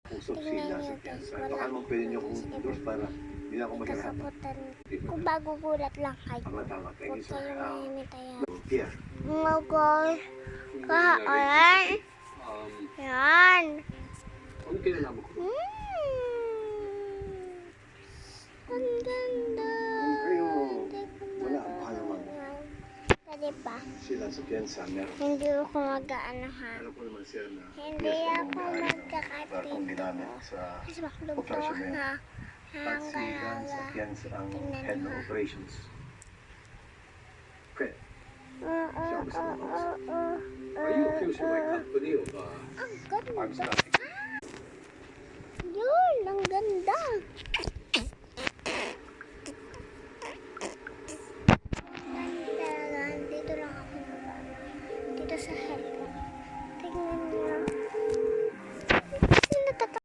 Puso Tingnan sila niyo sa guys, cancer. wala Baka naman pwede niyo kung endorse para hindi na ako maghirapan. kakaputan. Kung magugulat lang kayo. Tama. Thank Huwag you, sir. kayong mahimitayan. Pierre. Mga guys, kain. Yan. Ano kinalaman ko? Ang ganda. Kung kayo, wala ang pahalaman. Pwede ba? Sila sa piyansa, meron. Hindi ako mag-ano ha. Alam ko naman sir na Hindi yes, ako ang may-ari ng magkakatin. barkong ginamit sa Kasi makulog to operasyon na yun. ha. At si Dan sa piyansa ang Tingnan head mo, ng ha. operations. Fred, siya ang gusto mo. Are you accusing my company of Ang ganda. arms trafficking?